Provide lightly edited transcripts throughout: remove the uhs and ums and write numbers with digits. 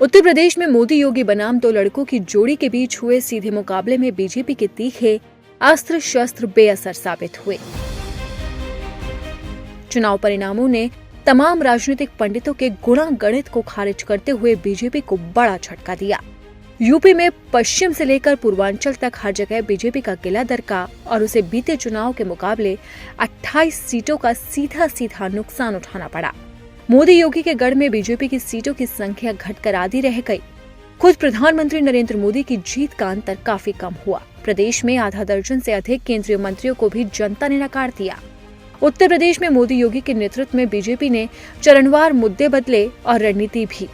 उत्तर प्रदेश में मोदी योगी बनाम दो लड़कों की जोड़ी के बीच हुए सीधे मुकाबले में बीजेपी के तीखे अस्त्र शस्त्र बेअसर साबित हुए। चुनाव परिणामों ने तमाम राजनीतिक पंडितों के गुणागणित को खारिज करते हुए बीजेपी को बड़ा झटका दिया। यूपी में पश्चिम से लेकर पूर्वांचल तक हर जगह बीजेपी का किला दरका और उसे बीते चुनाव के मुकाबले 28 सीटों का सीधा सीधा नुकसान उठाना पड़ा। मोदी योगी के गढ़ में बीजेपी की सीटों की संख्या घटकर आधी रह गई। खुद प्रधानमंत्री नरेंद्र मोदी की जीत का अंतर काफी कम हुआ। प्रदेश में आधा दर्जन से अधिक केंद्रीय मंत्रियों को भी जनता ने नकार दिया। उत्तर प्रदेश में मोदी योगी के नेतृत्व में बीजेपी ने चरणवार मुद्दे बदले और रणनीति भी।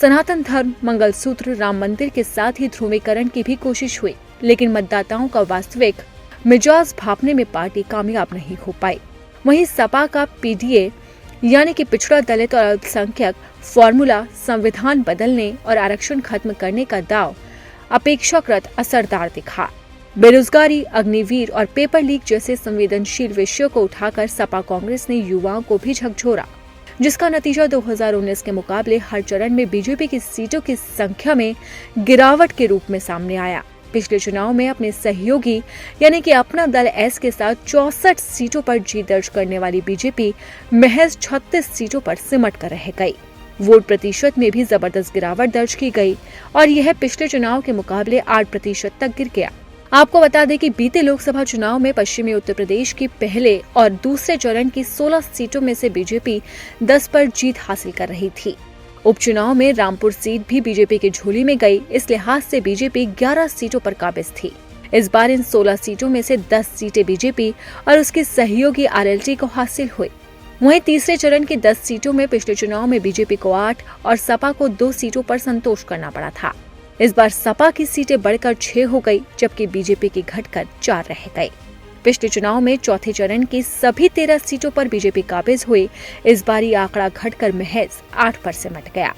सनातन धर्म, मंगलसूत्र, राम मंदिर के साथ ही ध्रुवीकरण की भी कोशिश हुई, लेकिन मतदाताओं का वास्तविक मिजाज भांपने में पार्टी कामयाब नहीं हो पाई। वहीं सपा का पीडीए यानी कि पिछड़ा दलित और अल्पसंख्यक फॉर्मूला संविधान बदलने और आरक्षण खत्म करने का दाव अपेक्षाकृत असरदार दिखा। बेरोजगारी, अग्निवीर और पेपर लीक जैसे संवेदनशील विषयों को उठाकर सपा कांग्रेस ने युवाओं को भी झकझोरा, जिसका नतीजा 2019 के मुकाबले हर चरण में बीजेपी की सीटों की संख्या में गिरावट के रूप में सामने आया। पिछले चुनाव में अपने सहयोगी यानी कि अपना दल एस के साथ 64 सीटों पर जीत दर्ज करने वाली बीजेपी महज 36 सीटों पर सिमट कर रह गई। वोट प्रतिशत में भी जबरदस्त गिरावट दर्ज की गई और यह पिछले चुनाव के मुकाबले 8% तक गिर गया। आपको बता दें कि बीते लोकसभा चुनाव में पश्चिमी उत्तर प्रदेश की पहले और दूसरे चरण की 16 सीटों में से बीजेपी 10 पर जीत हासिल कर रही थी। उपचुनाव में रामपुर सीट भी बीजेपी की झोली में गई। इस लिहाज से बीजेपी 11 सीटों पर काबिज थी। इस बार इन 16 सीटों में से 10 सीटें बीजेपी और उसके सहयोगी आरएलडी को हासिल हुई। वहीं तीसरे चरण की 10 सीटों में पिछले चुनाव में बीजेपी को 8 और सपा को 2 सीटों पर संतोष करना पड़ा था। इस बार सपा की सीटें बढ़कर 6 हो गई, जबकि बीजेपी की घटकर 4 रह गई। पिछले चुनाव में चौथे चरण की सभी 13 सीटों पर बीजेपी काबिज हुई। इस बार ये आंकड़ा घटकर महज 8 पर सिमट गया।